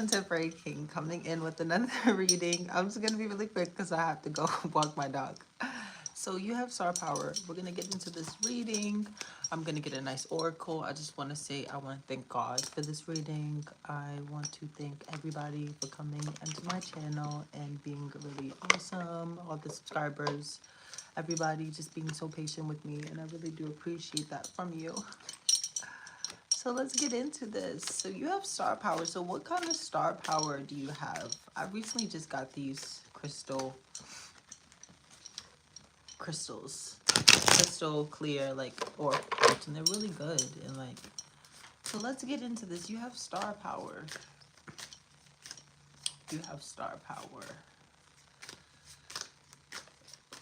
Contemporary King coming in with another reading. I'm just gonna be really quick because I have to go walk my dog. So you have star power. We're gonna get into this reading. I'm gonna get a nice oracle. I just want to say I want to thank God for this reading. I want to thank everybody for coming into my channel and being really awesome. All the subscribers, everybody just being so patient with me, and I really do appreciate that from you. So let's get into this. So you have star power. So what kind of star power do you have? I recently just got these crystals, crystal clear, like oracles, and they're really good. And like, so let's get into this. You have star power. You have star power.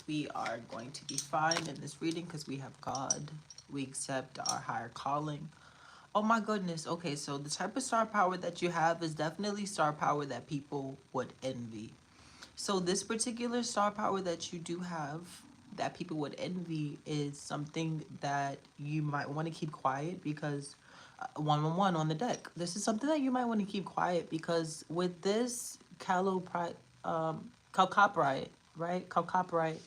We are going to be fine in this reading because we have God. We accept our higher calling. Oh my goodness. Okay, so the type of star power that you have is definitely star power that people would envy. So this particular star power that you do have that people would envy is something that you might want to keep quiet because 111 on the deck. This is something that you might want to keep quiet because with this calcoprite, right? Calcoprite,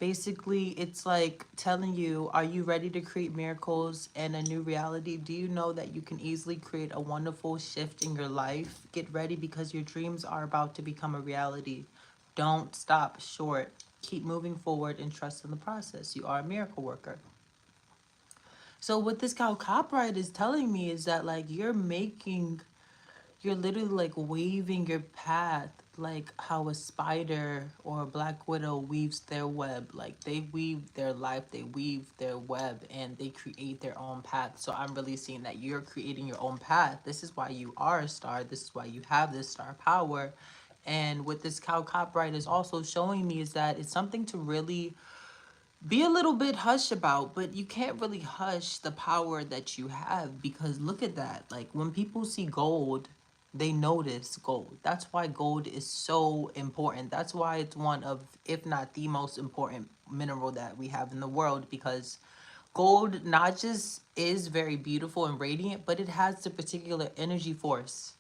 basically it's like telling you, are you ready to create miracles and a new reality? Do you know that you can easily create a wonderful shift in your life? Get ready because your dreams are about to become a reality. Don't stop short. Keep moving forward and trust in the process. You are a miracle worker. So what this calcoprite is telling me is that like you're literally like waving your path, like how a spider or a black widow weaves their web. Like they weave their life, they weave their web, and they create their own path. So I'm really seeing that you're creating your own path. This is why you are a star. This is why you have this star power. And what this calcoprite is also showing me is that it's something to really be a little bit hush about, but you can't really hush the power that you have because look at that. Like when people see gold, they notice gold. That's why gold is so important. That's why it's one of, if not the most important mineral that we have in the world, because gold not just is very beautiful and radiant, but it has the particular energy force,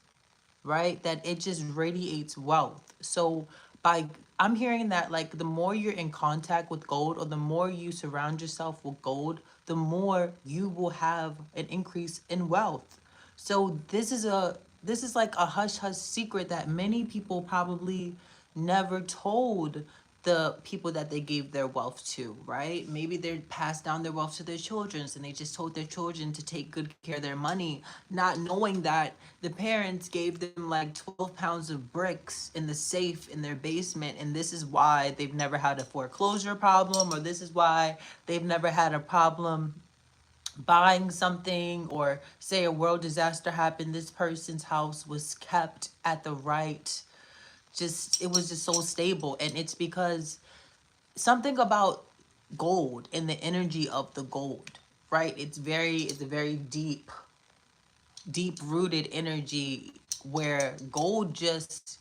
right? That it just radiates wealth. So by I'm hearing that like the more you're in contact with gold or the more you surround yourself with gold, the more you will have an increase in wealth. So this is like a hush hush secret that many people probably never told the people that they gave their wealth to, right? Maybe they passed down their wealth to their children and they just told their children to take good care of their money, not knowing that the parents gave them like 12 pounds of bricks in the safe in their basement. And this is why they've never had a foreclosure problem, or this is why they've never had a problem buying something, or say a world disaster happened, this person's house was kept at the right, just it was just so stable. And it's because something about gold and the energy of the gold, right? It's a very deep rooted energy where gold just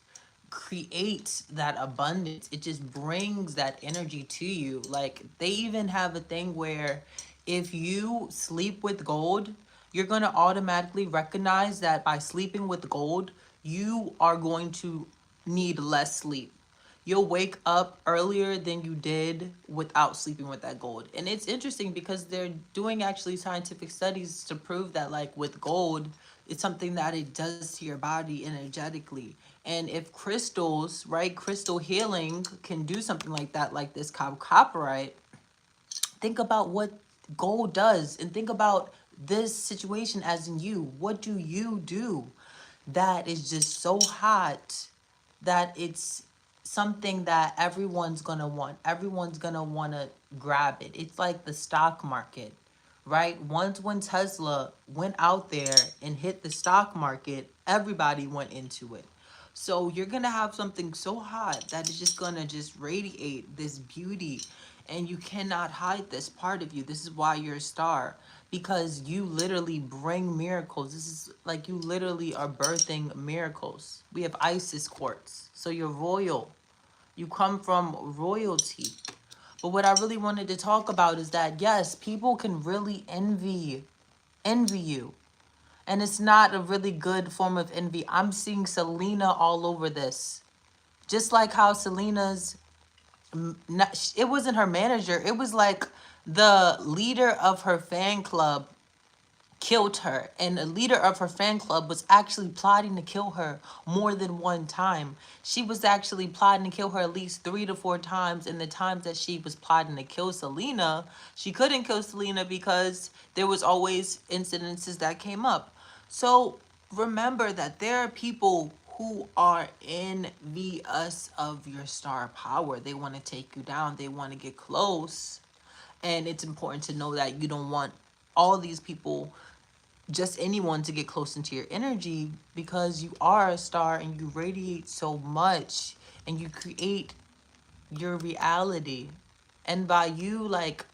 creates that abundance. It just brings that energy to you. Like they even have a thing where if you sleep with gold, you're going to automatically recognize that by sleeping with gold, you are going to need less sleep. You'll wake up earlier than you did without sleeping with that gold. And it's interesting because they're doing actually scientific studies to prove that like with gold, it's something that it does to your body energetically. And if crystals, right, crystal healing can do something like that, like this copperite, think about what gold does and think about this situation as in you. What do you do that is just so hot that it's something that everyone's gonna want? Everyone's gonna want to grab it. It's like the stock market, right? Once when Tesla went out there and hit the stock market, everybody went into it. So you're gonna have something so hot that is just gonna just radiate this beauty, and you cannot hide this part of you. This is why you're a star, because you literally bring miracles. This is like you literally are birthing miracles. We have Isis quartz, so you're royal. You come from royalty. But what I really wanted to talk about is that yes, people can really envy you. And it's not a really good form of envy. I'm seeing Selena all over this. Just like how Selena's, it wasn't her manager, it was like the leader of her fan club killed her, and a leader of her fan club was actually plotting to kill her more than one time. She was actually plotting to kill her at least 3 to 4 times. And the times that she was plotting to kill Selena, she couldn't kill Selena because there was always incidences that came up. So remember that there are people who are envious of your star power. They want to take you down, they want to get close. And it's important to know that you don't want all these people, just anyone, to get close into your energy, because you are a star and you radiate so much and you create your reality. And by you like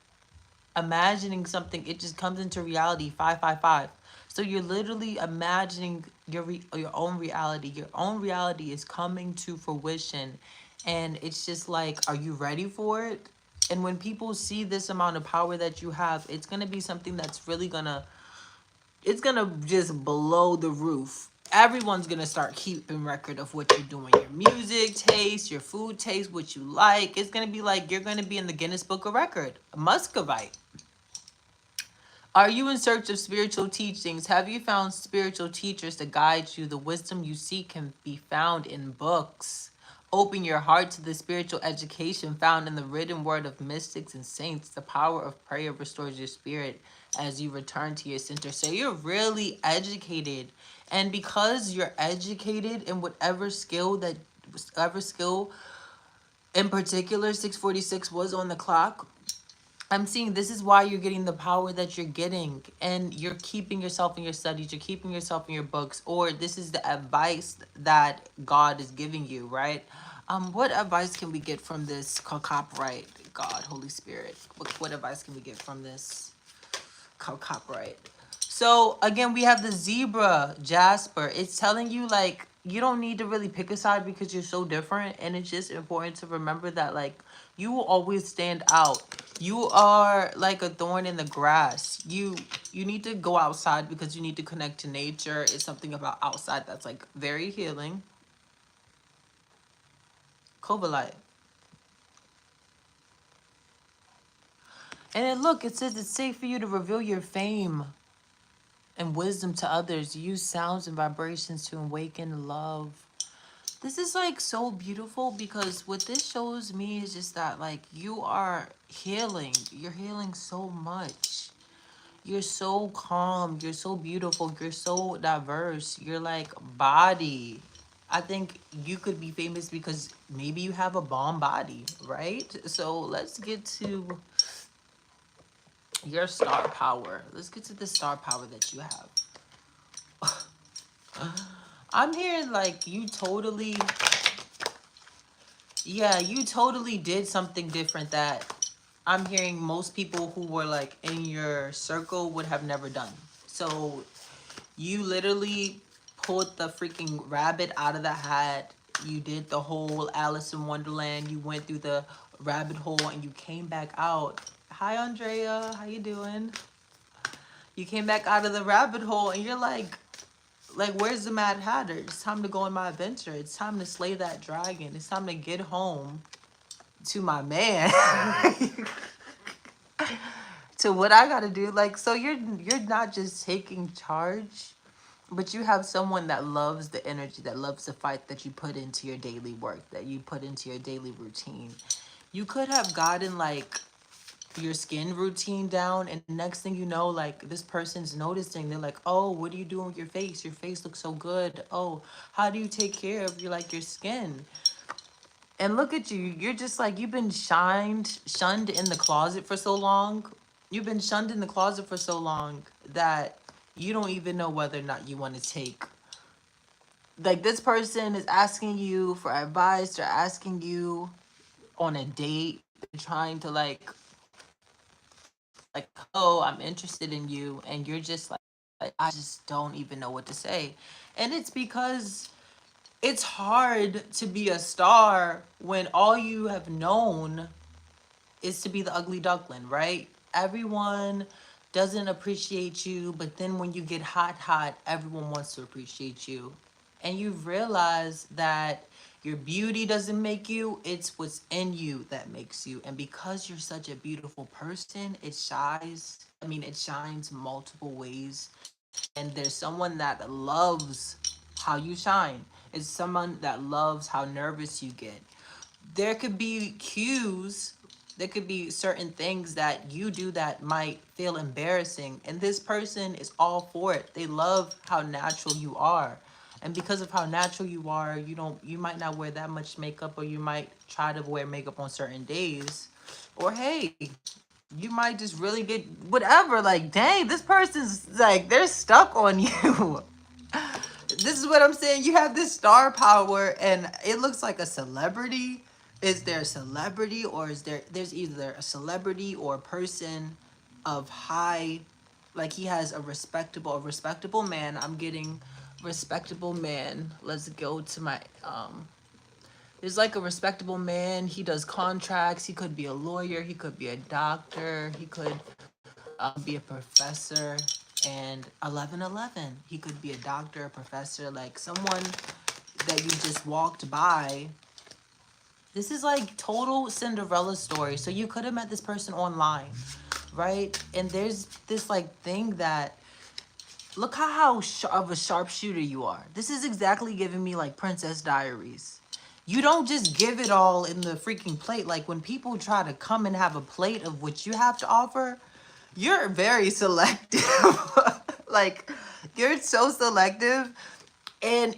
imagining something, it just comes into reality 555. So you're literally imagining your own reality. Your own reality is coming to fruition. And it's just like, are you ready for it? And when people see this amount of power that you have, it's going to be something that's really going to, it's gonna just blow the roof. Everyone's gonna start keeping record of what you're doing, your music taste, your food taste, what you like. It's gonna be like you're gonna be in the Guinness Book of Record. A Muscovite. Are you in search of spiritual teachings? Have you found spiritual teachers to guide you? The wisdom you seek can be found in books. Open your heart to the spiritual education found in the written word of mystics and saints. The power of prayer restores your spirit as you return to your center. So you're really educated. And because you're educated in whatever skill in particular 646 was on the clock, I'm seeing this is why you're getting the power that you're getting, and you're keeping yourself in your studies, you're keeping yourself in your books, or this is the advice that God is giving you, right? What advice can we get from this copyright? God, Holy Spirit, what advice can we get from this copyright? So again, we have the zebra Jasper. It's telling you like you don't need to really pick a side because you're so different, and it's just important to remember that like you will always stand out. You are like a thorn in the grass. You need to go outside because you need to connect to nature. It's something about outside that's like very healing. Cobalite. And then look, it says it's safe for you to reveal your fame and wisdom to others. Use sounds and vibrations to awaken love. This is like so beautiful because what this shows me is just that like you are healing. You're healing so much. You're so calm. You're so beautiful. You're so diverse. You're like body. I think you could be famous because maybe you have a bomb body, right? So let's get to your star power. Let's get to the star power that you have. I'm hearing like you totally, yeah, you totally did something different that I'm hearing most people who were like in your circle would have never done. So you literally pulled the freaking rabbit out of the hat. You did the whole Alice in Wonderland. You went through the rabbit hole and you came back out. Hi, Andrea. How you doing? You came back out of the rabbit hole and you're like, where's the Mad Hatter? It's time to go on my adventure. It's time to slay that dragon. It's time to get home to my man. To what I gotta do. Like, so you're not just taking charge, but you have someone that loves the energy, that loves the fight that you put into your daily work, that you put into your daily routine. You could have gotten like your skin routine down, and next thing you know, like this person's noticing. They're like, oh, what are you doing with your face? Your face looks so good. Oh, how do you take care of your skin? And look at you. You're just like, you've been shunned in the closet for so long. You've been shunned in the closet for so long that you don't even know whether or not you want to take. Like, this person is asking you for advice. They're asking you on a date. They're trying to like, oh, I'm interested in you. And you're just like, I just don't even know what to say. And it's because it's hard to be a star when all you have known is to be the ugly duckling, right? Everyone doesn't appreciate you, but then when you get hot, everyone wants to appreciate you. And you realize that your beauty doesn't make you, it's what's in you that makes you. And because you're such a beautiful person, it shines multiple ways. And there's someone that loves how you shine. It's someone that loves how nervous you get. There could be cues, there could be certain things that you do that might feel embarrassing, and this person is all for it. They love how natural you are. And because of how natural you are, you might not wear that much makeup, or you might try to wear makeup on certain days. Or hey, you might just really get whatever, like, dang, this person's like, they're stuck on you. This is what I'm saying. You have this star power, and it looks like a celebrity. Is there a celebrity, or there's either a celebrity or a person of high, like he has a respectable man. I'm getting respectable man. Let's go to my there's like a respectable man. He does contracts. He could be a lawyer. He could be a doctor. He could be a professor. And 1111. He could be a doctor, a professor, like someone that you just walked by. This is like total Cinderella story. So you could have met this person online, right? And there's this like thing that, look how of a sharpshooter you are. This is exactly giving me like Princess Diaries. You don't just give it all in the freaking plate. Like when people try to come and have a plate of what you have to offer, you're very selective. Like you're so selective, and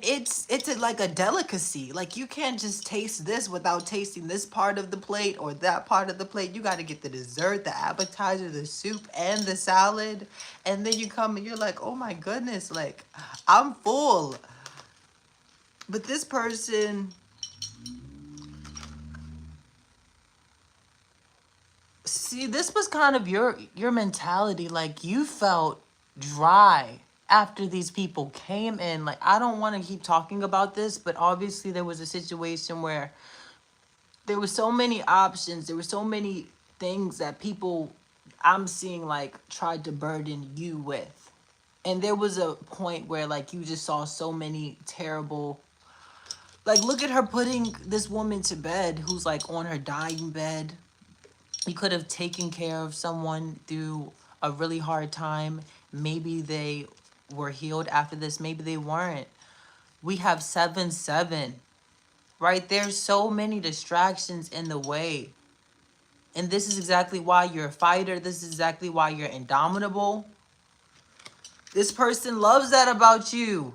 like a delicacy. Like you can't just taste this without tasting this part of the plate or that part of the plate. You got to get the dessert, the appetizer, the soup, and the salad. And then you come and you're like, oh my goodness, like I'm full. But this person, see, this was kind of your mentality. Like you felt dry after these people came in. Like I don't want to keep talking about this, but obviously there was a situation where there were so many options. There were so many things that people, I'm seeing, like tried to burden you with. And there was a point where like you just saw so many terrible, like look at her putting this woman to bed who's like on her dying bed. You could have taken care of someone through a really hard time. Maybe they were healed after this. Maybe they weren't. We have 7-7, right? There's so many distractions in the way. And this is exactly why you're a fighter. This is exactly why you're indomitable. This person loves that about you.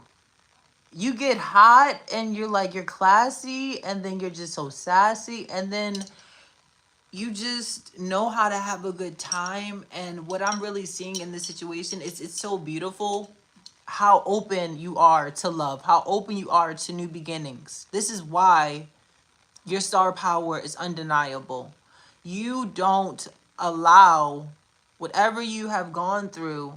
You get hot and you're classy, and then you're just so sassy, and then you just know how to have a good time. And what I'm really seeing in this situation is it's so beautiful how open you are to love, how open you are to new beginnings. This is why your star power is undeniable. You don't allow whatever you have gone through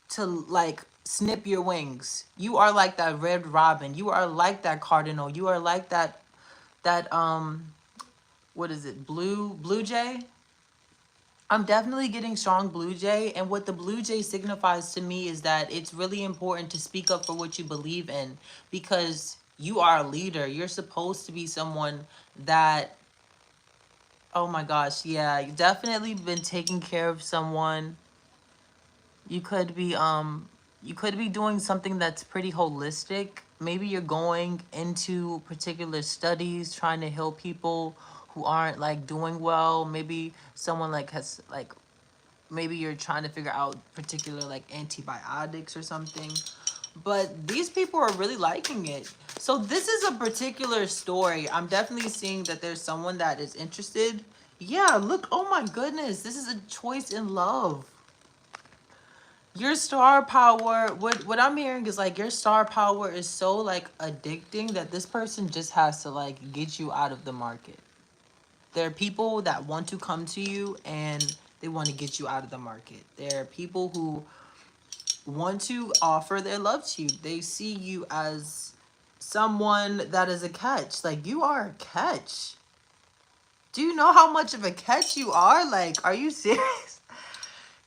to like snip your wings. You are like that red robin. You are like that cardinal. You are like that what is it? Blue jay? I'm definitely getting strong blue jay. And what the blue jay signifies to me is that it's really important to speak up for what you believe in, because you are a leader. You're supposed to be someone that, oh my gosh, yeah, you definitely been taking care of someone. You could be doing something that's pretty holistic. Maybe you're going into particular studies trying to help people who aren't like doing well. Maybe someone like has like, maybe you're trying to figure out particular like antibiotics or something. But these people are really liking it. So this is a particular story. I'm definitely seeing that there's someone that is interested. Yeah, look, oh my goodness, this is a choice in love. Your star power, what I'm hearing is like your star power is so like addicting that this person just has to like get you out of the market. There are people that want to come to you and they want to get you out of the market. There are people who want to offer their love to you. They see you as someone that is a catch. Like you are a catch. Do you know how much of a catch you are? Like, are you serious?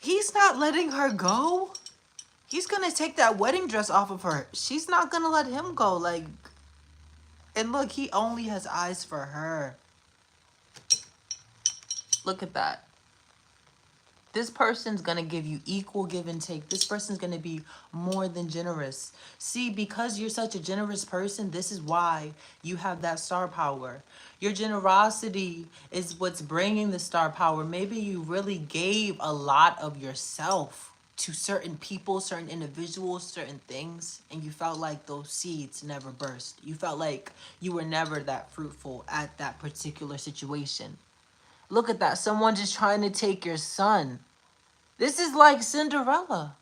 He's not letting her go. He's gonna take that wedding dress off of her. She's not gonna let him go. Like, and look, he only has eyes for her. Look at that. This person's gonna give you equal give and take. This person's gonna be more than generous. See, because you're such a generous person, this is why you have that star power. Your generosity is what's bringing the star power. Maybe you really gave a lot of yourself to certain people, certain individuals, certain things, and you felt like those seeds never burst. You felt like you were never that fruitful at that particular situation. Look at that. Someone just trying to take your son. This is like Cinderella.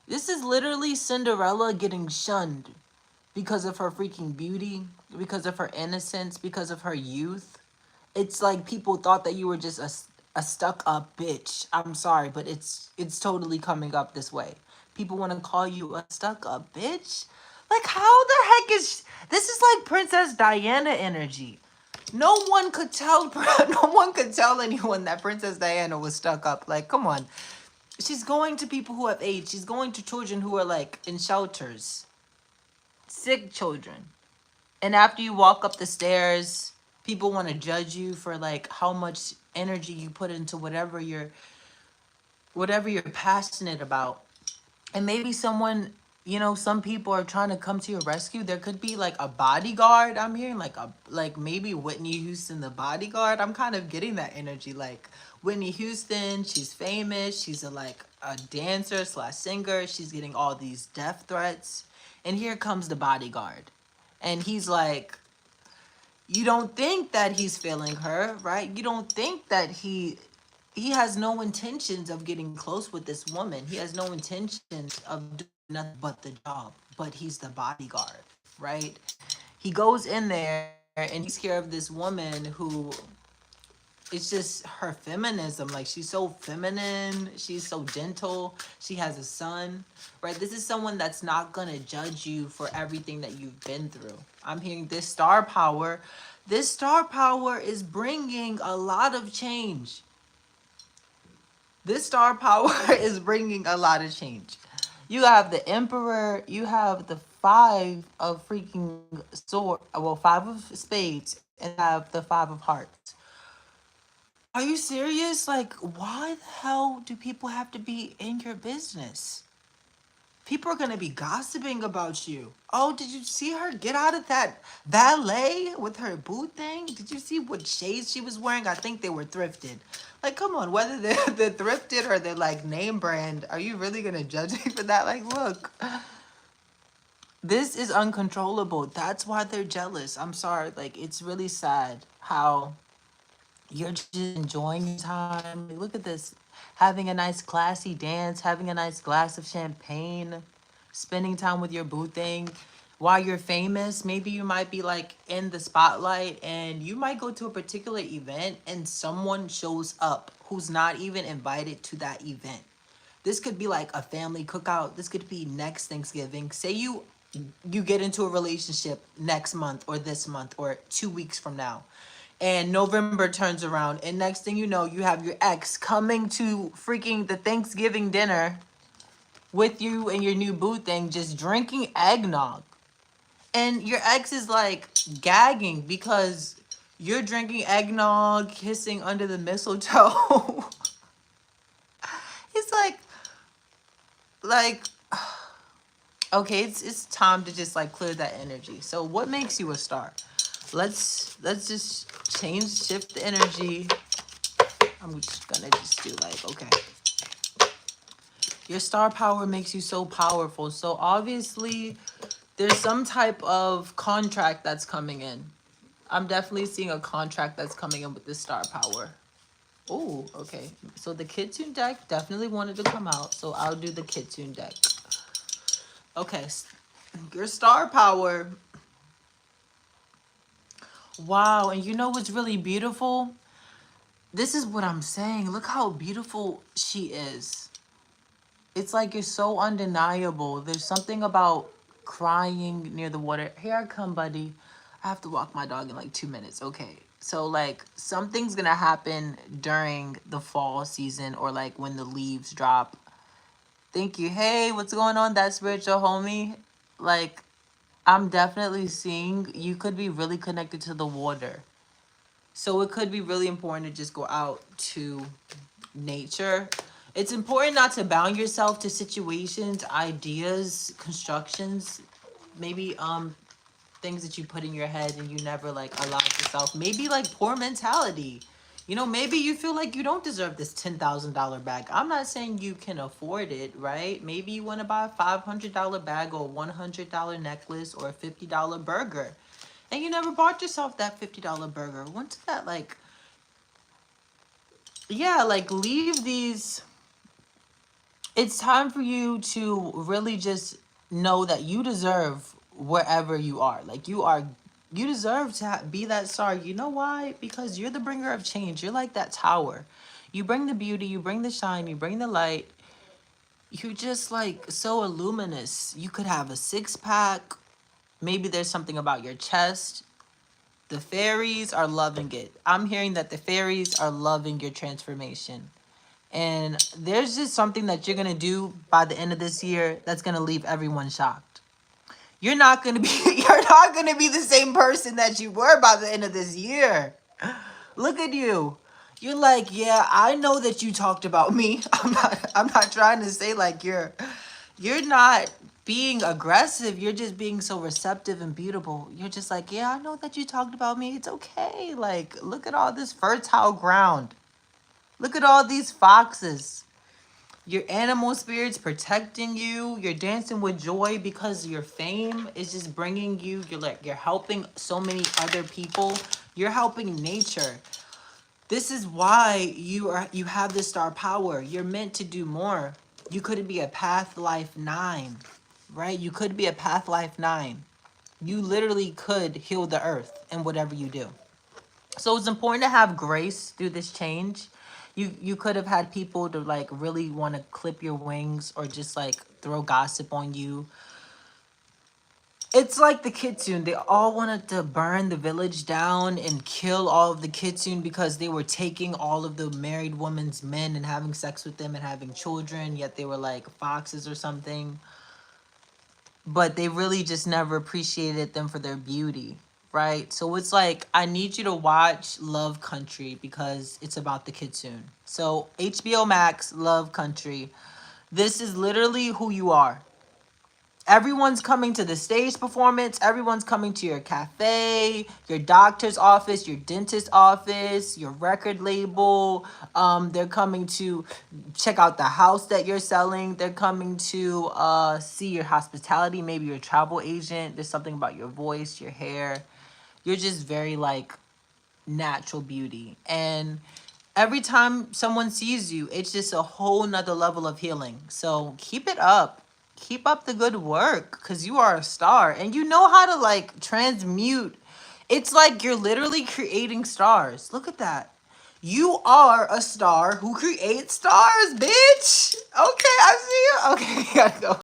This is literally Cinderella getting shunned because of her freaking beauty, because of her innocence, because of her youth. It's like people thought that you were just a stuck-up bitch. I'm sorry, but it's totally coming up this way. People want to call you a stuck-up bitch. Like, how the heck is... This is like Princess Diana energy. No one could tell anyone that Princess Diana was stuck up. Like, come on. She's going to people who have AIDS. She's going to children who are like in shelters. Sick children. And after you walk up the stairs, people want to judge you for like how much energy you put into whatever you're passionate about. And maybe someone, you know, some people are trying to come to your rescue. There could be like a bodyguard. I'm hearing like maybe Whitney Houston, the bodyguard. I'm kind of getting that energy. Like Whitney Houston, she's famous. She's like a dancer / singer. She's getting all these death threats. And here comes the bodyguard. And he's like, you don't think that he's feeling her, right? You don't think that he has no intentions of getting close with this woman. He has no intentions of doing nothing but the job. But he's the bodyguard, right? He goes in there and he's care of this woman who, it's just her feminism. Like, she's so feminine. She's so gentle. She has a son, right? This is someone that's not going to judge you for everything that you've been through. I'm hearing this star power. This star power is bringing a lot of change. This star power is bringing a lot of change. You have the Emperor. You have the 5 of freaking sword. Well, 5 of spades. And have the 5 of hearts. Are you serious? Like, why the hell do people have to be in your business? People are going to be gossiping about you. Oh, did you see her get out of that valet with her boot thing? Did you see what shades she was wearing? I think they were thrifted. Like, come on, whether they're thrifted or they're like name brand, are you really going to judge me for that? Like, look, this is uncontrollable. That's why they're jealous. I'm sorry. Like, it's really sad how you're just enjoying your time. Like, look at this. Having a nice classy dance, having a nice glass of champagne, spending time with your boo thing. While you're famous, maybe you might be like in the spotlight and you might go to a particular event and someone shows up who's not even invited to that event. This could be like a family cookout. This could be next Thanksgiving. Say you get into a relationship next month or this month or 2 weeks from now. And November turns around and next thing you know, you have your ex coming to freaking the Thanksgiving dinner with you and your new boo thing, just drinking eggnog. And your ex is like gagging because you're drinking eggnog, kissing under the mistletoe. He's like, okay, it's time to just like clear that energy. So what makes you a star? Let's just shift the energy. I'm just gonna just do like, okay. Your star power makes you so powerful. So obviously there's some type of contract that's coming in. I'm definitely seeing a contract that's coming in with this star power. Oh, okay. So the Kitsune deck definitely wanted to come out. So I'll do the Kitsune deck. Okay. Your star power. Wow. And you know what's really beautiful? This is what I'm saying. Look how beautiful she is. It's like you're so undeniable. There's something about crying near the water. Here I come, buddy. I have to walk my dog in like 2 minutes. Okay. So like something's gonna happen during the fall season or like when the leaves drop. Thank you. Hey, what's going on, that spiritual homie? Like, I'm definitely seeing you could be really connected to the water. So it could be really important to just go out to nature. It's important not to bound yourself to situations, ideas, constructions, maybe things that you put in your head and you never like allow yourself. Maybe like poor mentality. You know, maybe you feel like you don't deserve this $10,000 bag. I'm not saying you can afford it, right? Maybe you want to buy a $500 bag or a $100 necklace or a $50 burger. And you never bought yourself that $50 burger. Once that, like, yeah, like leave these. It's time for you to really just know that you deserve wherever you are. Like you deserve to be that star. You know why? Because you're the bringer of change. You're like that tower. You bring the beauty, you bring the shine, you bring the light. You're just like so luminous. You could have a six pack. Maybe there's something about your chest. The fairies are loving it. I'm hearing that the fairies are loving your transformation. And there's just something that you're going to do by the end of this year that's going to leave everyone shocked. You're not going to be you're not going to be the same person that you were by the end of this year. Look at you. You're like, "Yeah, I know that you talked about me." I'm not trying to say like you're not being aggressive. You're just being so receptive and beautiful. You're just like, "Yeah, I know that you talked about me. It's okay." Like, look at all this fertile ground. Look at all these foxes. Your animal spirits protecting you. You're dancing with joy because your fame is just bringing you. You're helping so many other people. You're helping nature. This is why you have this star power. You're meant to do more. You could be a path life 9, right? You could be a path life 9. You literally could heal the earth in whatever you do. So it's important to have grace through this change. You could have had people to like really want to clip your wings or just like throw gossip on you. It's like the kitsune. They all wanted to burn the village down and kill all of the kitsune because they were taking all of the married women's men and having sex with them and having children, yet they were like foxes or something. But they really just never appreciated them for their beauty, right? So it's like, I need you to watch Love Country because it's about the kitsune. So HBO Max, Love Country. This is literally who you are. Everyone's coming to the stage performance. Everyone's coming to your cafe, your doctor's office, your dentist's office, your record label. They're coming to check out the house that you're selling. They're coming to see your hospitality, maybe your travel agent. There's something about your voice, your hair. You're just very like natural beauty. And every time someone sees you, it's just a whole nother level of healing. So keep it up. Keep up the good work because you are a star and you know how to like transmute. It's like you're literally creating stars. Look at that. You are a star who creates stars, bitch. Okay, I see you. Okay, gotta go.